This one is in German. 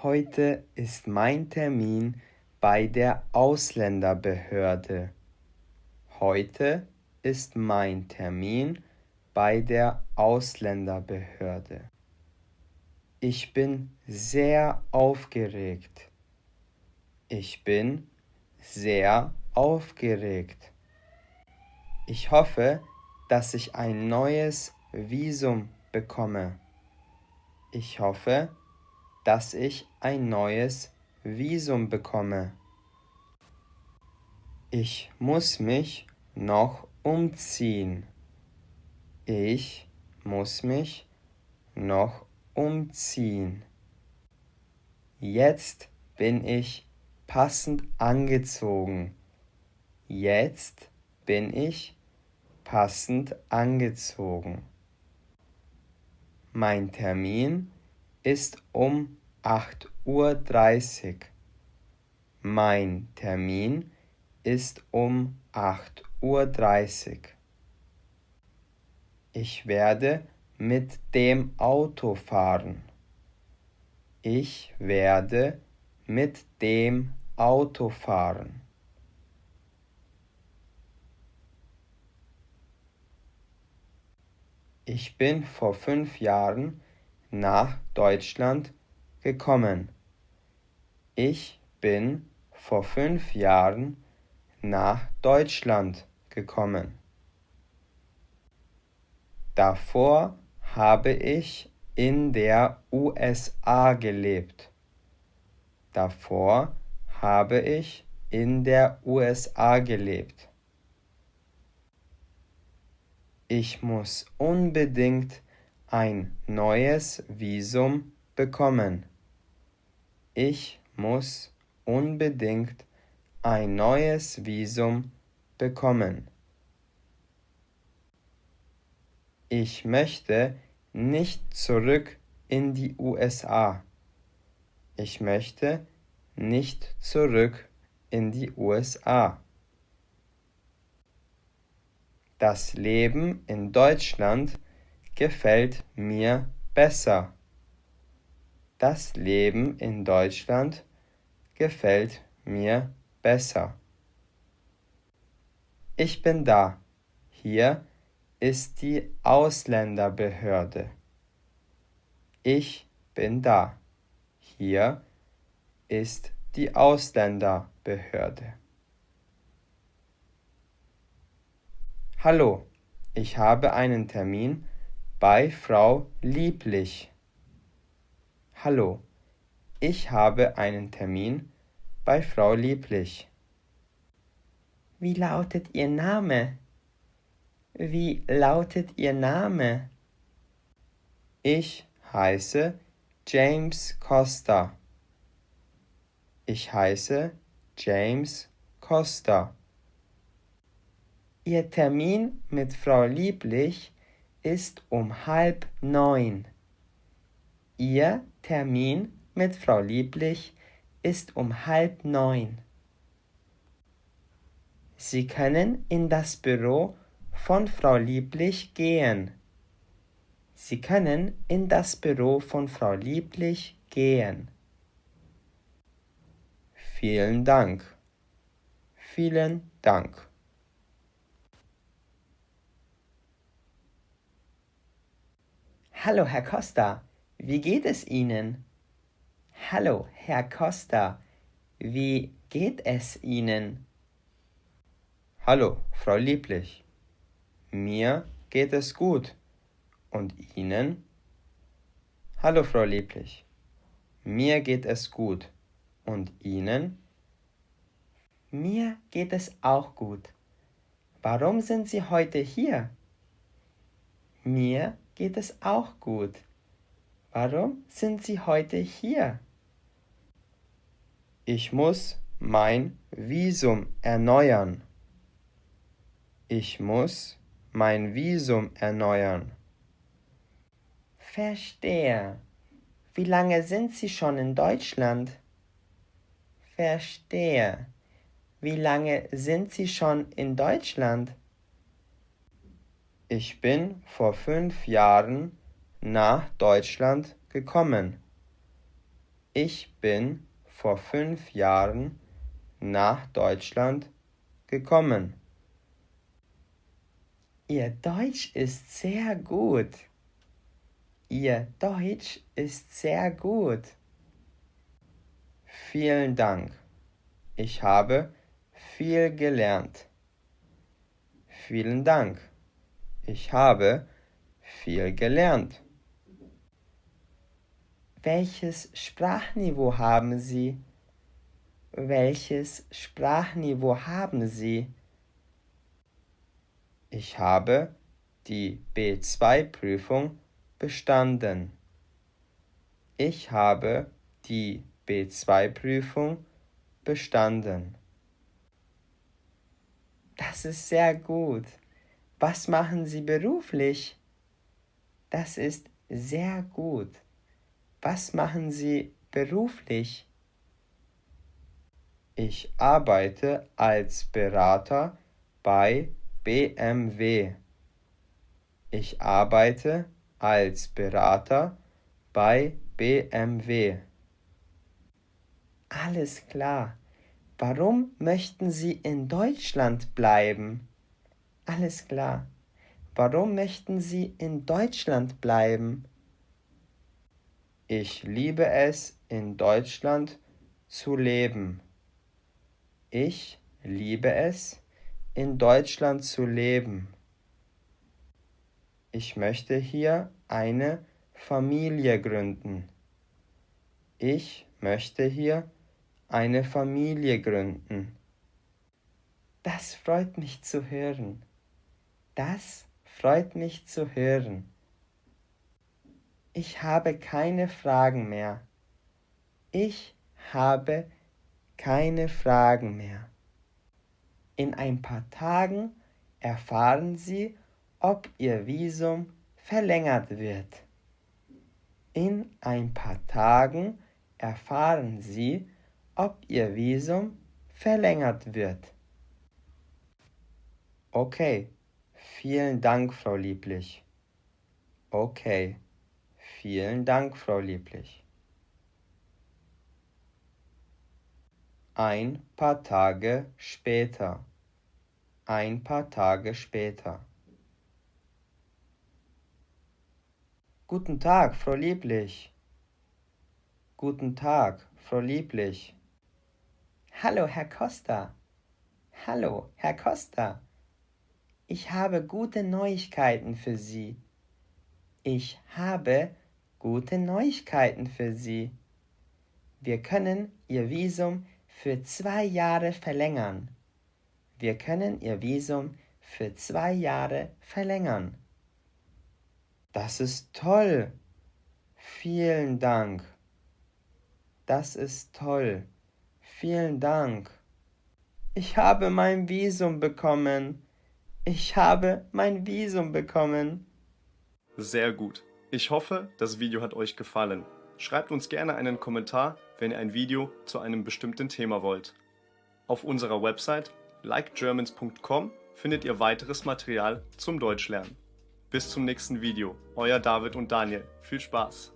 Heute ist mein Termin bei der Ausländerbehörde. Heute ist mein Termin bei der Ausländerbehörde. Ich bin sehr aufgeregt. Ich bin sehr aufgeregt. Ich hoffe, dass ich ein neues Visum bekomme. Ich hoffe, dass ich ein neues Visum bekomme. Ich muss mich noch umziehen. Ich muss mich noch umziehen. Jetzt bin ich passend angezogen. Jetzt bin ich passend angezogen. Mein Termin ist um 8:30 Uhr. Mein Termin ist um 8:30 Uhr. Ich werde mit dem Auto fahren. Ich werde mit dem Auto fahren. Ich bin vor 5 Jahren nach Deutschland gekommen. Ich bin vor 5 Jahren nach Deutschland gekommen. Davor habe ich in der USA gelebt. Davor habe ich in der USA gelebt. Ich muss unbedingt ein neues Visum bekommen. Ich muss unbedingt ein neues Visum bekommen. Ich möchte nicht zurück in die USA. Ich möchte nicht zurück in die USA. Das Leben in Deutschland gefällt mir besser. Das Leben in Deutschland gefällt mir besser. Ich bin da. Hier ist die Ausländerbehörde. Ich bin da. Hier ist die Ausländerbehörde. Hallo, ich habe einen Termin bei Frau Lieblich. Hallo, ich habe einen Termin bei Frau Lieblich. Wie lautet Ihr Name? Wie lautet Ihr Name? Ich heiße James Costa. Ich heiße James Costa. Ihr Termin mit Frau Lieblich ist um 8:30. Ihr Termin mit Frau Lieblich ist um 8:30. Sie können in das Büro von Frau Lieblich gehen. Sie können in das Büro von Frau Lieblich gehen. Vielen Dank. Vielen Dank. Hallo, Herr Costa, wie geht es Ihnen? Hallo, Herr Costa, wie geht es Ihnen? Hallo, Frau Lieblich. Mir geht es gut. Und Ihnen? Hallo, Frau Lieblich. Mir geht es gut. Und Ihnen? Mir geht es auch gut. Warum sind Sie heute hier? Mir geht es auch gut. Warum sind Sie heute hier? Ich muss mein Visum erneuern. Ich muss mein Visum erneuern. Verstehe. Wie lange sind Sie schon in Deutschland? Verstehe. Wie lange sind Sie schon in Deutschland? Ich bin vor 5 Jahren nach Deutschland gekommen. Ich bin vor 5 Jahren nach Deutschland gekommen. Ihr Deutsch ist sehr gut. Ihr Deutsch ist sehr gut. Vielen Dank. Ich habe viel gelernt. Vielen Dank. Ich habe viel gelernt. Welches Sprachniveau haben Sie? Welches Sprachniveau haben Sie? Ich habe die B2-Prüfung bestanden. Ich habe die B2-Prüfung bestanden. Das ist sehr gut. Was machen Sie beruflich? Das ist sehr gut. Was machen Sie beruflich? Ich arbeite als Berater bei BMW. Ich arbeite als Berater bei BMW. Alles klar. Warum möchten Sie in Deutschland bleiben? Alles klar. Warum möchten Sie in Deutschland bleiben? Ich liebe es, in Deutschland zu leben. Ich liebe es, in Deutschland zu leben. Ich möchte hier eine Familie gründen. Ich möchte hier eine Familie gründen. Das freut mich zu hören. Das freut mich zu hören. Ich habe keine Fragen mehr. Ich habe keine Fragen mehr. In ein paar Tagen erfahren Sie, ob Ihr Visum verlängert wird. In ein paar Tagen erfahren Sie, ob Ihr Visum verlängert wird. Okay, vielen Dank, Frau Lieblich. Okay, vielen Dank, Frau Lieblich. Ein paar Tage später. Ein paar Tage später. Guten Tag, Frau Lieblich. Guten Tag, Frau Lieblich. Hallo, Herr Costa. Hallo, Herr Costa. Ich habe gute Neuigkeiten für Sie. Ich habe gute Neuigkeiten für Sie. Wir können Ihr Visum für 2 Jahre verlängern. Wir können Ihr Visum für 2 Jahre verlängern. Das ist toll. Vielen Dank. Das ist toll. Vielen Dank. Ich habe mein Visum bekommen. Ich habe mein Visum bekommen. Sehr gut. Ich hoffe, das Video hat euch gefallen. Schreibt uns gerne einen Kommentar, wenn ihr ein Video zu einem bestimmten Thema wollt. Auf unserer Website likegermans.com findet ihr weiteres Material zum Deutschlernen. Bis zum nächsten Video. Euer David und Daniel. Viel Spaß!